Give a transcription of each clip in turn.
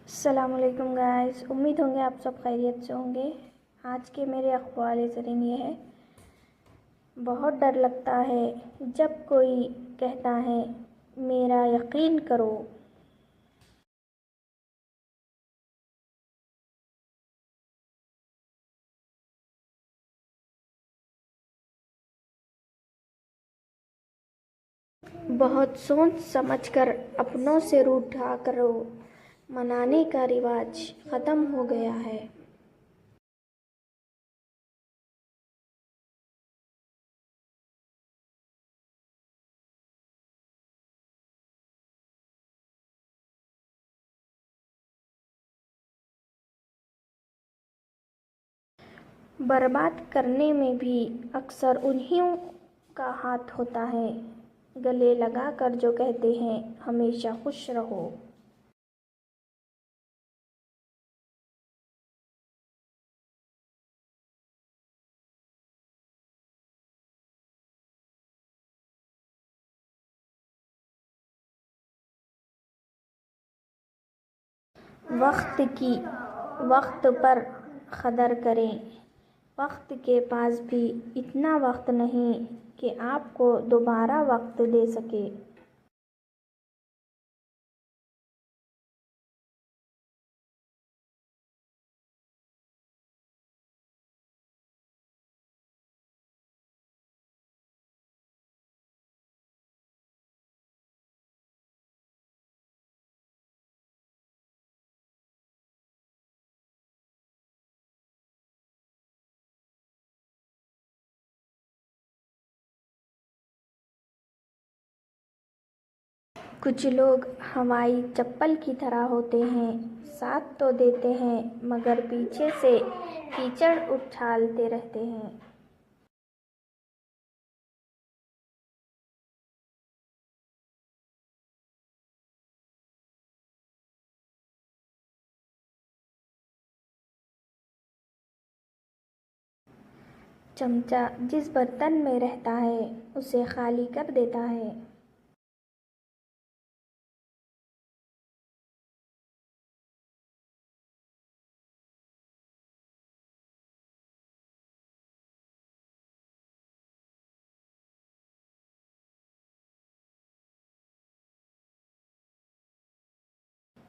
السلام علیکم گائز، امید ہوں گے آپ سب خیریت سے ہوں گے۔ آج کے میرے اقوال زرین یہ ہے، بہت ڈر لگتا ہے جب کوئی کہتا ہے میرا یقین کرو۔ بہت سوچ سمجھ کر اپنوں سے روٹھا کرو، منانے کا رواج ختم ہو گیا ہے۔ برباد کرنے میں بھی اکثر انہیوں کا ہاتھ ہوتا ہے، گلے لگا کر جو کہتے ہیں ہمیشہ خوش رہو۔ وقت پر قدر کریں، وقت کے پاس بھی اتنا وقت نہیں کہ آپ کو دوبارہ وقت دے سکے۔ کچھ لوگ ہوائی چپل کی طرح ہوتے ہیں، ساتھ تو دیتے ہیں مگر پیچھے سے کیچڑ اچھالتے رہتے ہیں۔ چمچہ جس برتن میں رہتا ہے اسے خالی کر دیتا ہے۔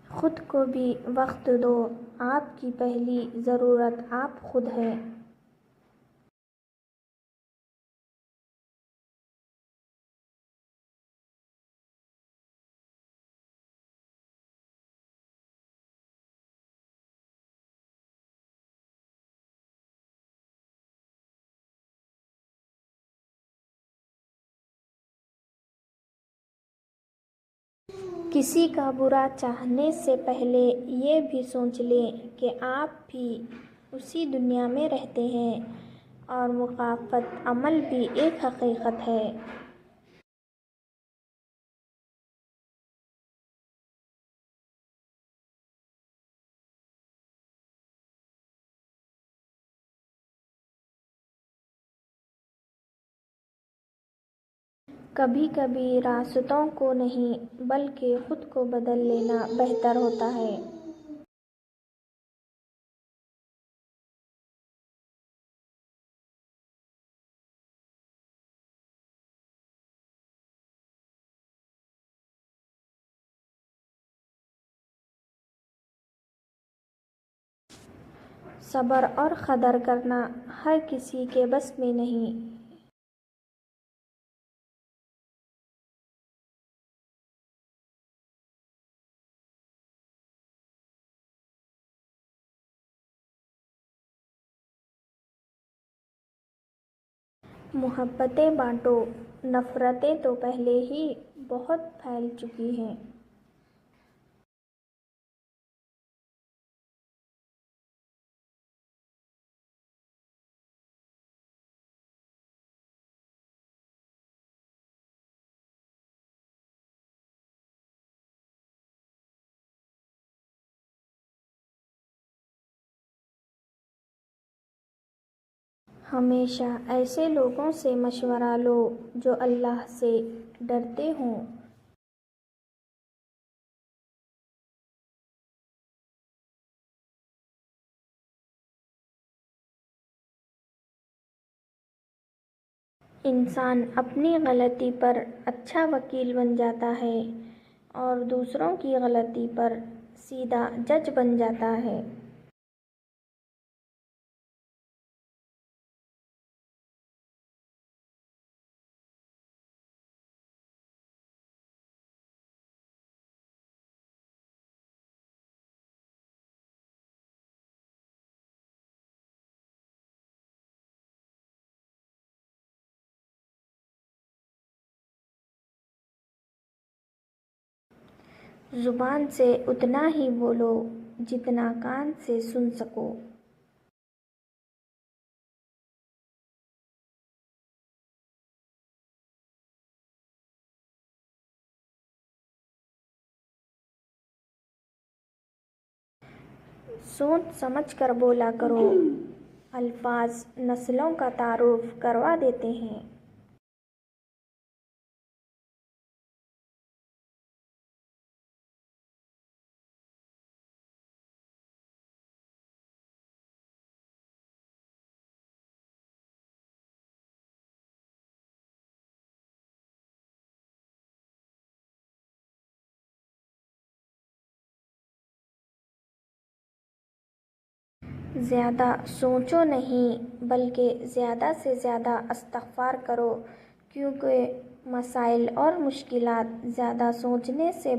خود کو بھی وقت دو، آپ کی پہلی ضرورت آپ خود ہیں۔ کسی کا برا چاہنے سے پہلے یہ بھی سوچ لیں کہ آپ بھی اسی دنیا میں رہتے ہیں اور مخالفت عمل بھی ایک حقیقت ہے۔ کبھی کبھی راستوں کو نہیں بلکہ خود کو بدل لینا بہتر ہوتا ہے۔ صبر اور قدر کرنا ہر کسی کے بس میں نہیں۔ محبتیں بانٹو، نفرتیں تو پہلے ہی بہت پھیل چکی ہیں۔ ہمیشہ ایسے لوگوں سے مشورہ لو جو اللہ سے ڈرتے ہوں۔ انسان اپنی غلطی پر اچھا وکیل بن جاتا ہے اور دوسروں کی غلطی پر سیدھا جج بن جاتا ہے۔ زبان سے اتنا ہی بولو جتنا کان سے سن سکو۔ سوچ سمجھ کر بولا کرو، الفاظ نسلوں کا تعارف کروا دیتے ہیں۔ زیادہ سوچو نہیں بلکہ زیادہ سے زیادہ استغفار کرو، کیونکہ مسائل اور مشکلات زیادہ سوچنے سے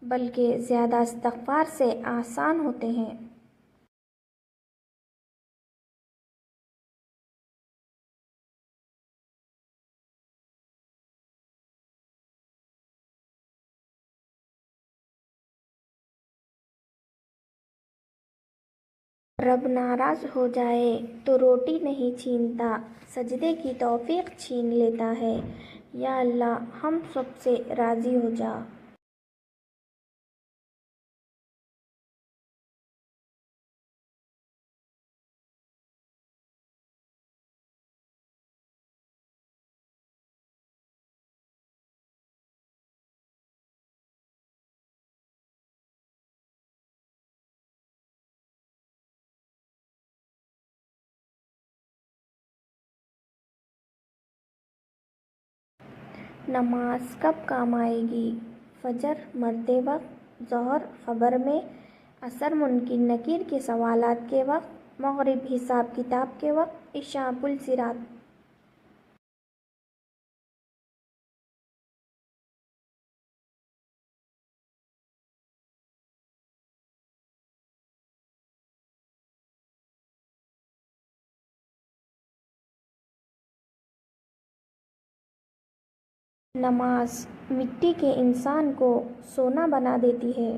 بلکہ زیادہ استغفار سے آسان ہوتے ہیں۔ رب ناراض ہو جائے تو روٹی نہیں چھینتا، سجدے کی توفیق چھین لیتا ہے۔ یا اللہ ہم سب سے راضی ہو جا۔ نماز کب کام آئے گی؟ فجر مرتے وقت، ظہر خبر میں، عصر منکر نکیر کے سوالات کے وقت، مغرب حساب کتاب کے وقت، عشاء پل صراط۔ نماز مٹی کے انسان کو سونا بنا دیتی ہے۔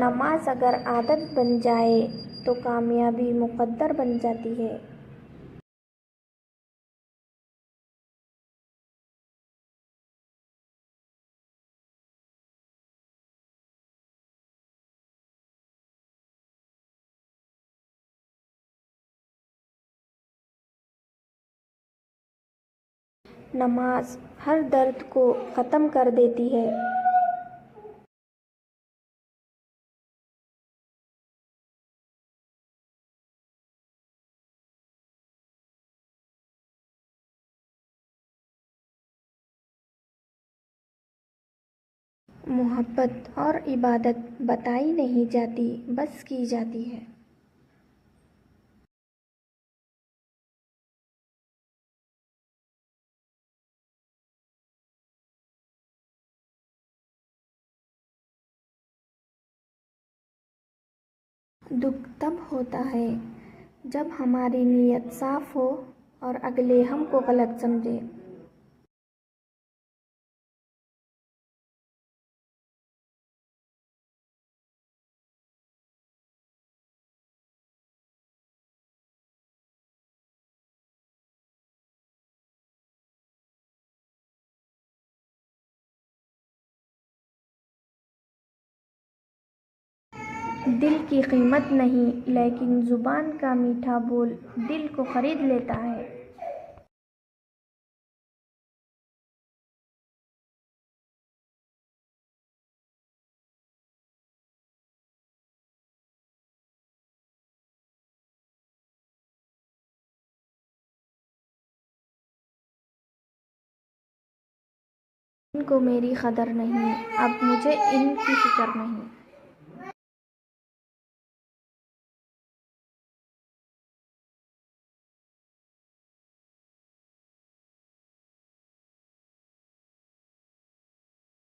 نماز اگر عادت بن جائے تو کامیابی مقدر بن جاتی ہے۔ نماز ہر درد کو ختم کر دیتی ہے۔ محبت اور عبادت بتائی نہیں جاتی، بس کی جاتی ہے۔ دکھ تب ہوتا ہے جب ہماری نیت صاف ہو اور اگلے ہم کو غلط سمجھے۔ دل کی قیمت نہیں، لیکن زبان کا میٹھا بول دل کو خرید لیتا ہے۔ ان کو میری قدر نہیں، اب مجھے ان کی فکر نہیں۔